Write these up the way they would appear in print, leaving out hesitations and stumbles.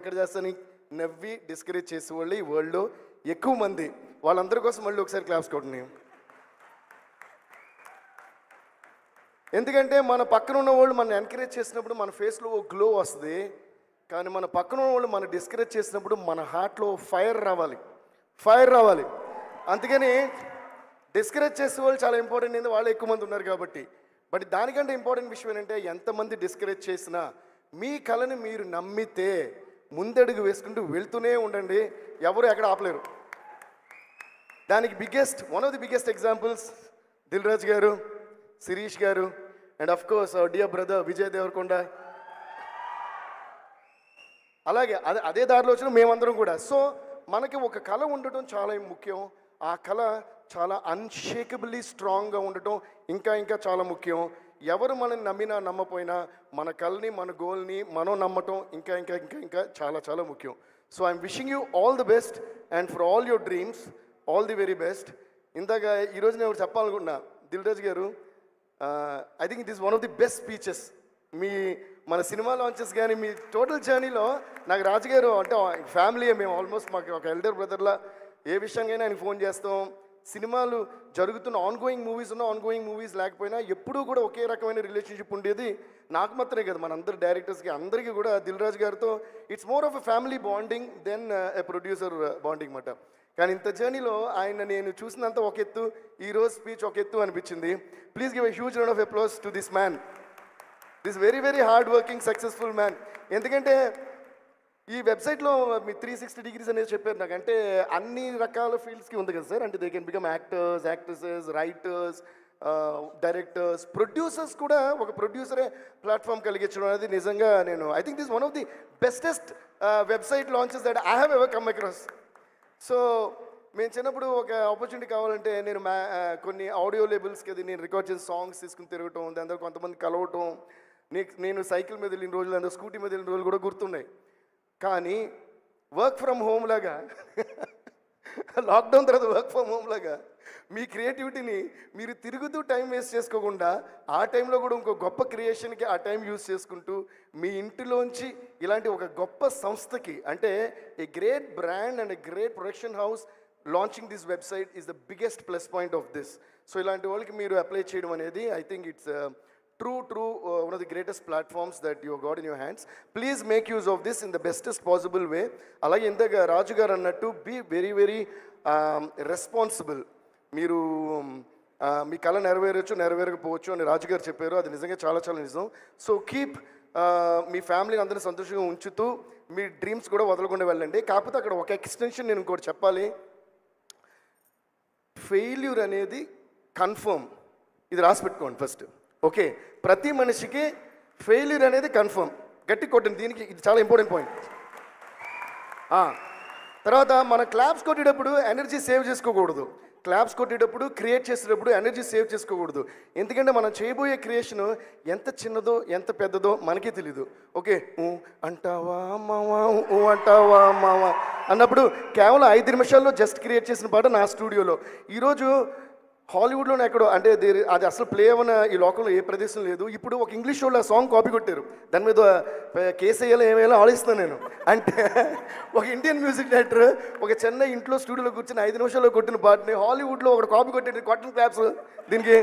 ఇక్కడ చేస్తాను నవ్వి డిస్కరేజ్ చేసేవాళ్ళు ఈ వరల్డ్లో ఎక్కువ మంది. వాళ్ళందరి కోసం మళ్ళీ ఒకసారి క్లాప్స్ కొట్టండి. ఎందుకంటే మన పక్కన ఉన్న వాళ్ళు మనం ఎంకరేజ్ చేసినప్పుడు మన ఫేస్లో ఓ గ్లో వస్తుంది. కానీ మన పక్కన ఉన్న వాళ్ళు మనం డిస్కరేజ్ చేసినప్పుడు మన హార్ట్లో ఫైర్ రావాలి. అందుకని డిస్కరేజ్ చేసే వాళ్ళు చాలా ఇంపార్టెంట్. ఏంది వాళ్ళు ఎక్కువ మంది ఉన్నారు కాబట్టి. బట్ దానికంటే ఇంపార్టెంట్ విషయం ఏంటంటే ఎంతమంది డిస్కరేజ్ చేసినా మీ కళని మీరు నమ్మితే ముందడుగు వేసుకుంటూ వెళ్తూనే ఉండండి. ఎవరు ఎక్కడ ఆపలేరు. దానికి one of the biggest examples Dil Raju గారు, శిరీష్ గారు, and of course our dear brother Vijay Deverakonda. అలాగే అదే దారిలో వచ్చిన మేమందరం కూడా. సో మనకి ఒక కళ ఉండటం చాలా ముఖ్యం. ఆ కళ చాలా అన్షేకబుల్లీ స్ట్రాంగ్గా ఉండటం ఇంకా చాలా ముఖ్యం. ఎవరు మనల్ని నమ్మినా నమ్మపోయినా మన కళని మన గోల్ని మనం నమ్మటం ఇంకా చాలా ముఖ్యం. So I'm wishing you all the best and for all your dreams all the very best. ఇందాక ఈరోజు నేను చెప్పాలనుకుంటున్నా, దిల్ రాజు గారు, I think it is one of the best speeches. మన సినిమా లాంచెస్ కానీ మీ టోటల్ జర్నీలో నాకు రాజుగారు అంటే ఫ్యామిలీ, మేము ఆల్మోస్ట్ మాకు ఒక ఎల్డర్ బ్రదర్లా ఏ విషయంగానే ఆయనకు ఫోన్ చేస్తాం. సినిమాలు జరుగుతున్న ఆన్గోయింగ్ మూవీస్ లేకపోయినా ఎప్పుడూ కూడా ఒకే రకమైన రిలేషన్షిప్ ఉండేది. నాకు మాత్రమే కదా, మనందరు డైరెక్టర్స్కి అందరికీ కూడా దిల్ రాజు గారితో it's more of a family bonding than a producer bonding మాట. కానీ ఇంత జర్నీలో ఆయన నేను చూసినంత ఒక ఎత్తు, ఈరోజు స్పీచ్ ఒక ఎత్తు అనిపించింది. Please give a huge round of applause to this man, this very hard working successful man. ఎందుకంటే ఈ వెబ్సైట్లో మీ 360 డిగ్రీస్ అనేది చెప్పారు నాకు. అంటే అన్ని రకాల ఫీల్డ్స్కి ఉంది కదా సార్. అంటే they can become actors, actresses, writers, directors, producers కూడా. ఒక ప్రొడ్యూసరే ప్లాట్ఫామ్ కలిగించడం అనేది నిజంగా I think this one of the bestest website launches that I have ever come across. So మేము చిన్నప్పుడు ఒక ఆపర్చునిటీ కావాలంటే నేను కొన్ని ఆడియో లేబుల్స్కి అది నేను రికార్డ్ చేసి సాంగ్స్ తీసుకుని తిరగటం, దాని తర్వాత కొంతమంది కలవటం, నేను సైకిల్ మీద వెళ్ళిన రోజులు, అందరూ స్కూటీ మీద వెళ్ళిన రోజులు కూడా గుర్తున్నాయి. కానీ వర్క్ ఫ్రమ్ హోమ్ లాగా లాక్డౌన్ తర్వాత వర్క్ ఫ్రమ్ హోమ్ లాగా మీ క్రియేటివిటీని మీరు తిరుగుతూ టైం వేస్ట్ చేసుకోకుండా ఆ టైంలో కూడా ఇంకో గొప్ప క్రియేషన్కి ఆ టైం యూజ్ చేసుకుంటూ మీ ఇంటిలోంచి ఇలాంటి ఒక గొప్ప సంస్థకి, అంటే a great brand and a great production house launching this website is the biggest plus point of this. So ఇలాంటి వాళ్ళకి మీరు అప్లై చేయడం అనేది I think it's true one of the greatest platforms that you have got in your hands. Please make use of this in the bestest possible way. Alage indaga Raju garu annattu be very responsible. మీరు మీ కళ నెరవేరకపోవచ్చు అని రాజు గారు చెప్పారు. అది నిజంగా చాలా నిజం. So keep me ఫ్యామిలీని అందరినీ సంతోషంగా ఉంచుతూ మీ డ్రీమ్స్ కూడా వదలకుండా వెళ్ళండి. కాకపోతే అక్కడ ఒక ఎక్స్టెన్షన్ నేను ఇంకోటి చెప్పాలి. ఫెయిల్యూర్ అనేది కన్ఫర్మ్. ఇది రాసి పెట్టుకోండి ఫస్ట్. ఓకే, ప్రతి మనిషికి ఫెయిల్యూర్ అనేది కన్ఫర్మ్. గట్టి కొట్టండి దీనికి, ఇది చాలా ఇంపార్టెంట్ పాయింట్. తర్వాత మన క్లాప్స్ కొట్టేటప్పుడు ఎనర్జీ సేవ్ చేసుకోకూడదు. క్లాప్స్ కొట్టేటప్పుడు క్రియేట్ చేసేటప్పుడు ఎనర్జీ సేవ్ చేసుకోకూడదు. ఎందుకంటే మనం చేయబోయే క్రియేషన్ ఎంత చిన్నదో ఎంత పెద్దదో మనకే తెలీదు. ఓకే, అంటావా మావా, అంటావా మావా అన్నప్పుడు కేవలం 5 నిమిషాల్లో జస్ట్ క్రియేట్ చేసిన పాట నా స్టూడియోలో. ఈరోజు హాలీవుడ్లోనే ఎక్కడో, అంటే అది అసలు ప్లే అవ్వన ఈ లోకంలో ఏ ప్రదేశం లేదు. ఇప్పుడు ఒక ఇంగ్లీష్ షోలో సాంగ్ కాపీ కొట్టారు, దాని మీద కేసు వేయాలో ఏమేయాలో ఆలోచిస్తాను నేను. అంటే ఒక ఇండియన్ మ్యూజిక్ డైరెక్టర్ ఒక చెన్నై ఇంట్లో స్టూడియోలో కూర్చొని 5 నిమిషాల్లో కొట్టిన పాటని హాలీవుడ్లో ఒకటి కాపీ కొట్టాడు. కాటన్ క్లాప్స్ దీనికి.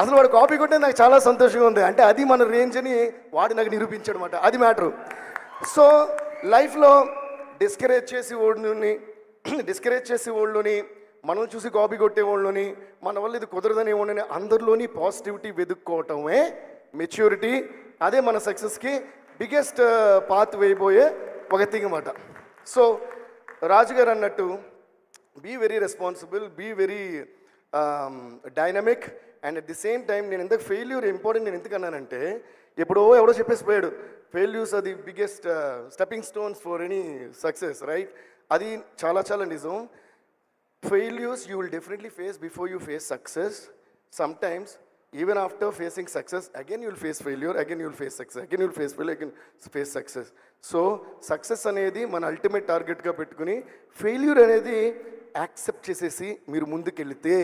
అసలు వాడు కాపీ కొట్టే నాకు చాలా సంతోషంగా ఉంది. అంటే అది మన రేంజ్ అని వాడు నాకు నిరూపించాడు అనమాట. అది మ్యాటరు. సో లైఫ్లో డిస్కరేజ్ చేసే వాళ్ళని, మనం చూసి కాపీ కొట్టే వాళ్ళని, మన వల్ల ఇది కుదరదని వాళ్ళని అందరిలోని పాజిటివిటీ వెతుక్కోవటమే మెచ్యూరిటీ. అదే మన సక్సెస్కి బిగ్గెస్ట్ పాత్ వేయబోయే ఒక థింగ్ అన్నమాట. సో రాజుగారు అన్నట్టు be very responsible, be very dynamic, and at the same time నేను ఎందుకు ఫెయిల్యూర్ ఇంపార్టెంట్ నేను ఎందుకు అన్నానంటే, ఎవడో చెప్పేసి పోయాడు failures are the biggest stepping stones for any success, right? అది చాలా నిజం. Failures you will definitely face before you face success. Sometimes even after facing success again you will face failure, again you will face success, again you will face failure, again face success. So success అనేది మన ultimate టార్గెట్గా పెట్టుకుని failure అనేది accept చేసేసి మీరు ముందుకెళ్తే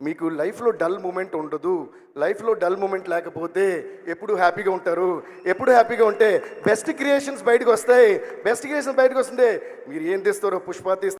మీకు లైఫ్లో డల్ మూమెంట్ ఉండదు. లైఫ్లో డల్ మూమెంట్ లేకపోతే ఎప్పుడు హ్యాపీగా ఉంటారు. ఎప్పుడు హ్యాపీగా ఉంటే బెస్ట్ క్రియేషన్స్ బయటకు వస్తాయి. బెస్ట్ క్రియేషన్స్ బయటకు వస్తుంటే మీరు ఏం తెస్తారో పుష్ప